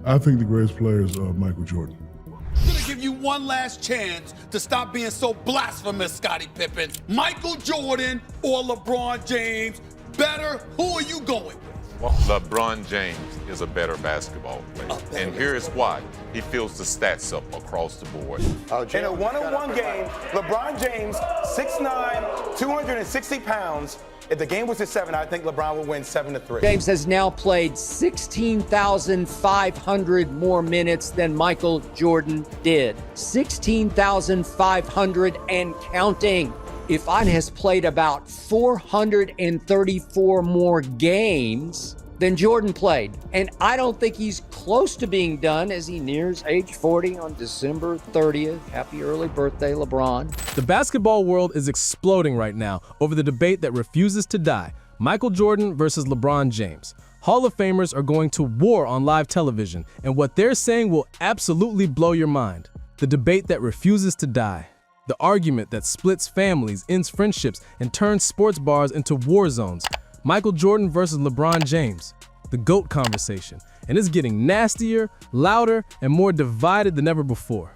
I think the greatest player is Michael Jordan. I'm gonna give you one last chance to stop being so blasphemous, Scottie Pippen. Michael Jordan or LeBron James? Better? Who are you going with? LeBron James is a better basketball player. And here is why. He fills the stats up across the board. In a one-on-one game, LeBron James, 6'9", 260 pounds. If the game was at 7, I think LeBron would win 7-3. James has now played 16,500 more minutes than Michael Jordan did. 16,500 and counting. Ifan has played about 434 more games than Jordan played. And I don't think he's close to being done as he nears age 40 on December 30th. Happy early birthday, LeBron. The basketball world is exploding right now over the debate that refuses to die. Michael Jordan versus LeBron James. Hall of Famers are going to war on live television, and what they're saying will absolutely blow your mind. The debate that refuses to die. The argument that splits families, ends friendships, and turns sports bars into war zones. Michael Jordan versus LeBron James. The GOAT conversation. And it's getting nastier, louder, and more divided than ever before.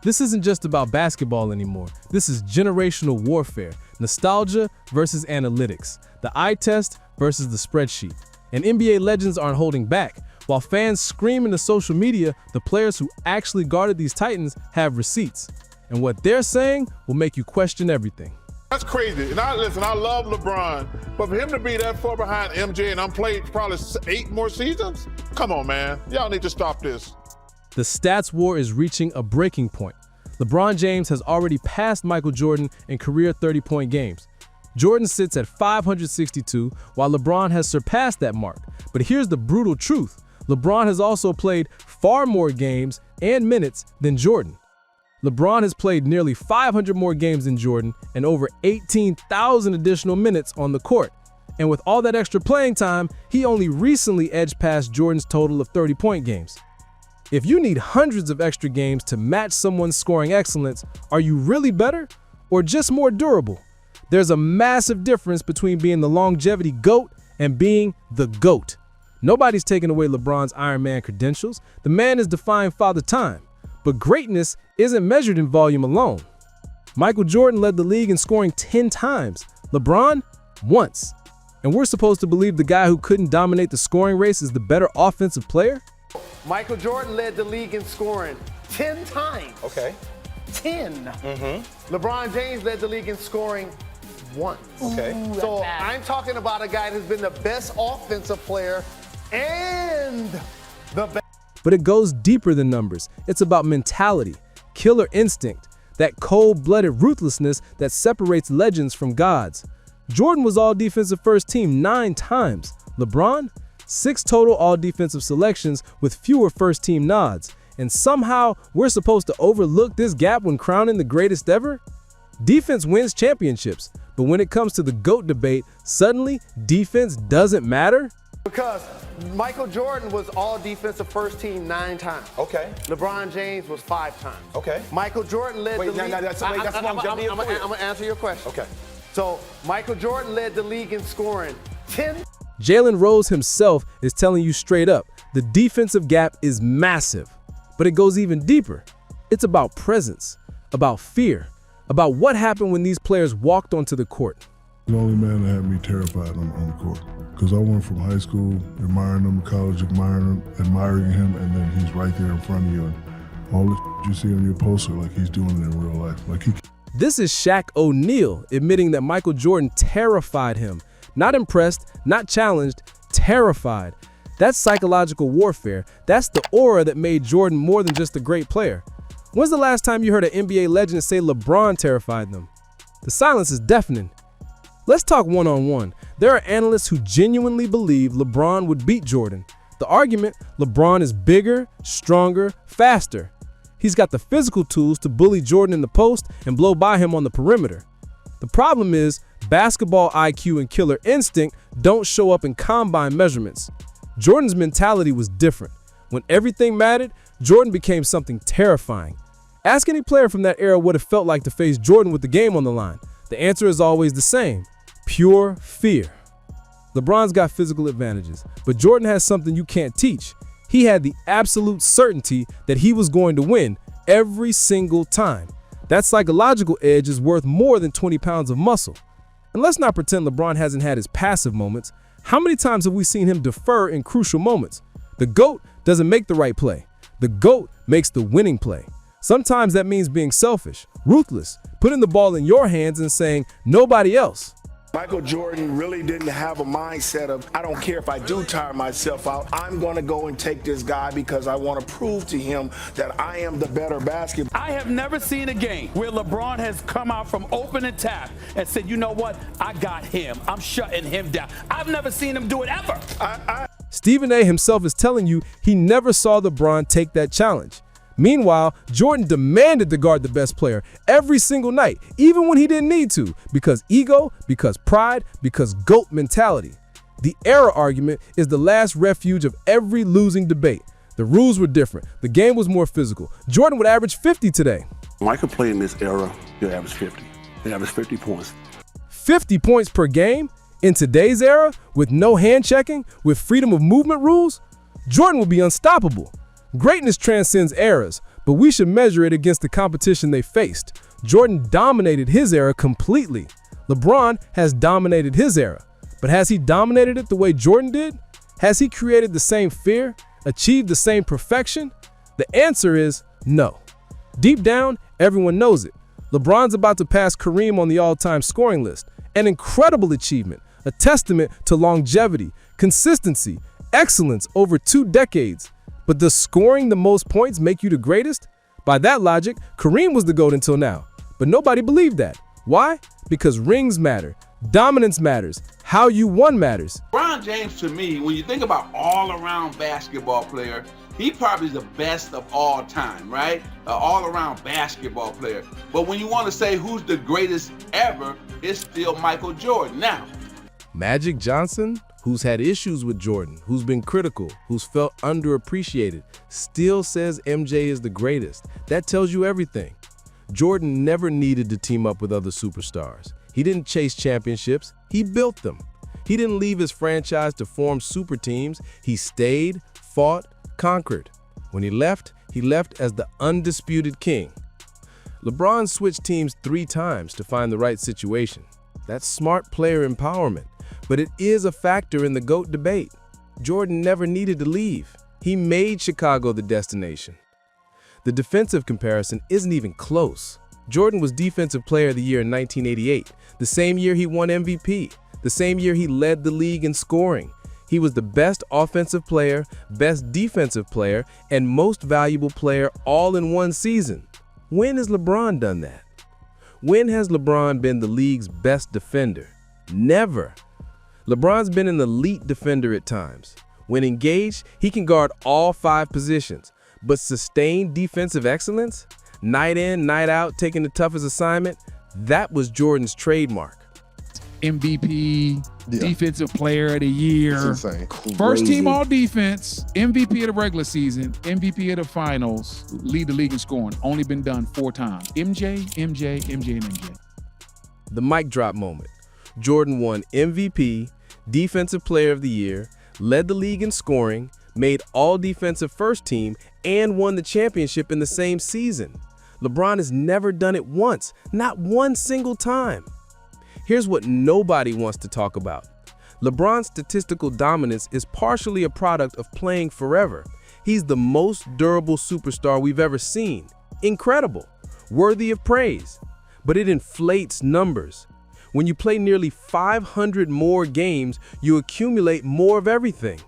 This isn't just about basketball anymore. This is generational warfare. Nostalgia versus analytics. The eye test versus the spreadsheet. And NBA legends aren't holding back. While fans scream into social media, the players who actually guarded these titans have receipts. And what they're saying will make you question everything. That's crazy. And I love LeBron, but for him to be that far behind MJ and I'm played probably 8 more seasons? Come on, man. Y'all need to stop this. The stats war is reaching a breaking point. LeBron James has already passed Michael Jordan in career 30-point games. Jordan sits at 562, while LeBron has surpassed that mark. But here's the brutal truth. LeBron has also played far more games and minutes than Jordan. LeBron has played nearly 500 more games than Jordan and over 18,000 additional minutes on the court. And with all that extra playing time, he only recently edged past Jordan's total of 30-point games. If you need hundreds of extra games to match someone's scoring excellence, are you really better or just more durable? There's a massive difference between being the longevity GOAT and being the GOAT. Nobody's taking away LeBron's Iron Man credentials. The man is defying Father Time. But greatness isn't measured in volume alone. Michael Jordan led the league in scoring 10 times, LeBron once. And we're supposed to believe the guy who couldn't dominate the scoring race is the better offensive player? Michael Jordan led the league in scoring 10 times. Okay. 10. LeBron James led the league in scoring once. Okay. So I'm talking about a guy who's been the best offensive player and the best. But it goes deeper than numbers. It's about mentality, killer instinct, that cold-blooded ruthlessness that separates legends from gods. Jordan was all-defensive first team 9 times. LeBron, 6 total all-defensive selections with fewer first-team nods. And somehow, we're supposed to overlook this gap when crowning the greatest ever? Defense wins championships, but when it comes to the GOAT debate, suddenly defense doesn't matter? Because Michael Jordan was all defensive first team 9 times. Okay. LeBron James was 5 times. Okay. Michael Jordan led the league. I'm going to answer your question. Okay. So Michael Jordan led the league in scoring 10. Jalen Rose himself is telling you straight up, the defensive gap is massive. But it goes even deeper. It's about presence, about fear, about what happened when these players walked onto the court. The only man that had me terrified on the court. Because I went from high school admiring him, college admiring him, and then he's right there in front of you. And all the you see on your poster, like he's doing it in real life. This is Shaq O'Neal admitting that Michael Jordan terrified him. Not impressed, not challenged, terrified. That's psychological warfare. That's the aura that made Jordan more than just a great player. When's the last time you heard an NBA legend say LeBron terrified them? The silence is deafening. Let's talk one-on-one. There are analysts who genuinely believe LeBron would beat Jordan. The argument, LeBron is bigger, stronger, faster. He's got the physical tools to bully Jordan in the post and blow by him on the perimeter. The problem is, basketball IQ and killer instinct don't show up in combine measurements. Jordan's mentality was different. When everything mattered, Jordan became something terrifying. Ask any player from that era what it felt like to face Jordan with the game on the line. The answer is always the same. Pure fear. LeBron's got physical advantages, but Jordan has something you can't teach. He had the absolute certainty that he was going to win every single time. That psychological edge is worth more than 20 pounds of muscle. And let's not pretend LeBron hasn't had his passive moments. How many times have we seen him defer in crucial moments? The GOAT doesn't make the right play. The GOAT makes the winning play. Sometimes that means being selfish, ruthless, putting the ball in your hands and saying, nobody else. Michael Jordan really didn't have a mindset of, I don't care if I do tire myself out, I'm going to go and take this guy because I want to prove to him that I am the better basketball. I have never seen a game where LeBron has come out from opening tap and said, you know what, I got him. I'm shutting him down. I've never seen him do it ever. Stephen A. himself is telling you he never saw LeBron take that challenge. Meanwhile, Jordan demanded to guard the best player every single night, even when he didn't need to, because ego, because pride, because GOAT mentality. The era argument is the last refuge of every losing debate. The rules were different. The game was more physical. Jordan would average 50 today. Michael played in this era, he'll average 50. He'll average 50 points. 50 points per game? In today's era, with no hand checking, with freedom of movement rules, Jordan will be unstoppable. Greatness transcends eras, but we should measure it against the competition they faced. Jordan dominated his era completely. LeBron has dominated his era, but has he dominated it the way Jordan did? Has he created the same fear, achieved the same perfection? The answer is no. Deep down, everyone knows it. LeBron's about to pass Kareem on the all-time scoring list. An incredible achievement, a testament to longevity, consistency, excellence over 2 decades. But does scoring the most points make you the greatest? By that logic, Kareem was the GOAT until now. But nobody believed that. Why? Because rings matter. Dominance matters. How you won matters. LeBron James, to me, when you think about all-around basketball player, he probably is the best of all time, right? An all-around basketball player. But when you want to say who's the greatest ever, it's still Michael Jordan. Now, Magic Johnson, who's had issues with Jordan, who's been critical, who's felt underappreciated, still says MJ is the greatest. That tells you everything. Jordan never needed to team up with other superstars. He didn't chase championships, he built them. He didn't leave his franchise to form super teams. He stayed, fought, conquered. When he left as the undisputed king. LeBron switched teams 3 times to find the right situation. That's smart player empowerment. But it is a factor in the GOAT debate. Jordan never needed to leave. He made Chicago the destination. The defensive comparison isn't even close. Jordan was Defensive Player of the Year in 1988, the same year he won MVP, the same year he led the league in scoring. He was the best offensive player, best defensive player, and most valuable player all in one season. When has LeBron done that? When has LeBron been the league's best defender? Never. LeBron's been an elite defender at times. When engaged, he can guard all 5 positions, but sustained defensive excellence, night in, night out, taking the toughest assignment, that was Jordan's trademark. MVP, Defensive Player of the Year, first team all defense, MVP of the regular season, MVP of the finals, lead the league in scoring. Only been done 4 times. MJ, and MJ. The mic drop moment. Jordan won MVP, Defensive Player of the Year, led the league in scoring, made all defensive first team, and won the championship in the same season. LeBron has never done it once, not one single time. Here's what nobody wants to talk about. LeBron's statistical dominance is partially a product of playing forever. He's the most durable superstar we've ever seen. Incredible, worthy of praise, but it inflates numbers. When you play nearly 500 more games, you accumulate more of everything.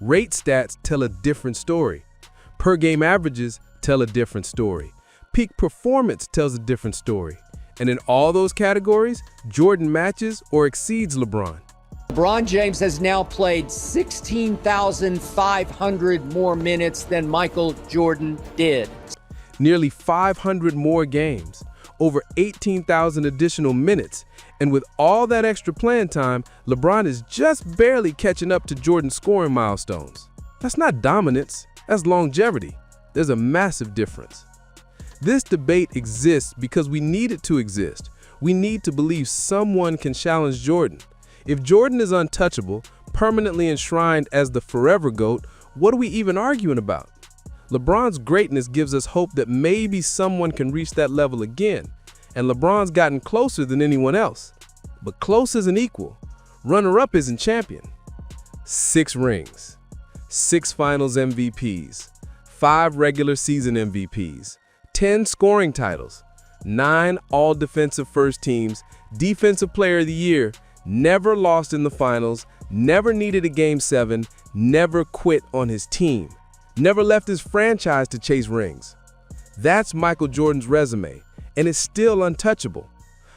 Rate stats tell a different story. Per game averages tell a different story. Peak performance tells a different story. And in all those categories, Jordan matches or exceeds LeBron. LeBron James has now played 16,500 more minutes than Michael Jordan did. Nearly 500 more games, over 18,000 additional minutes. And with all that extra playing time, LeBron is just barely catching up to Jordan's scoring milestones. That's not dominance, that's longevity. There's a massive difference. This debate exists because we need it to exist. We need to believe someone can challenge Jordan. If Jordan is untouchable, permanently enshrined as the forever GOAT, what are we even arguing about? LeBron's greatness gives us hope that maybe someone can reach that level again, and LeBron's gotten closer than anyone else. But close isn't equal. Runner-up isn't champion. 6 rings, 6 finals MVPs, 5 regular season MVPs, 10 scoring titles, 9 all-defensive first teams, defensive player of the year, never lost in the finals, never needed a Game 7, never quit on his team, never left his franchise to chase rings. That's Michael Jordan's resume, and it's still untouchable.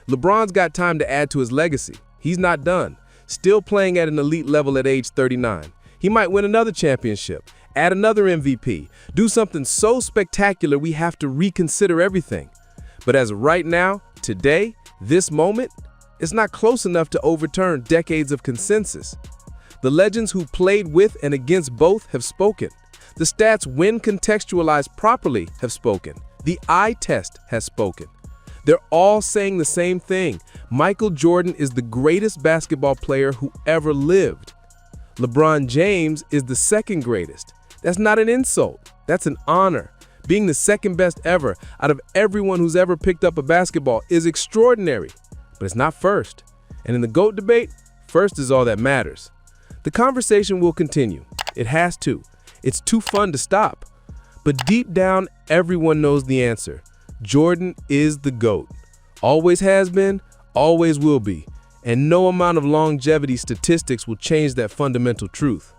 LeBron's got time to add to his legacy. He's not done. Still playing at an elite level at age 39. He might win another championship, add another MVP, do something so spectacular we have to reconsider everything. But as of right now, today, this moment, it's not close enough to overturn decades of consensus. The legends who played with and against both have spoken. The stats, when contextualized properly, have spoken. The eye test has spoken. They're all saying the same thing. Michael Jordan is the greatest basketball player who ever lived. LeBron James is the second greatest. That's not an insult. That's an honor. Being the second best ever out of everyone who's ever picked up a basketball is extraordinary, but it's not first. And in the GOAT debate, first is all that matters. The conversation will continue. It has to. It's too fun to stop. But deep down, everyone knows the answer. Jordan is the GOAT. Always has been, always will be. And no amount of longevity statistics will change that fundamental truth.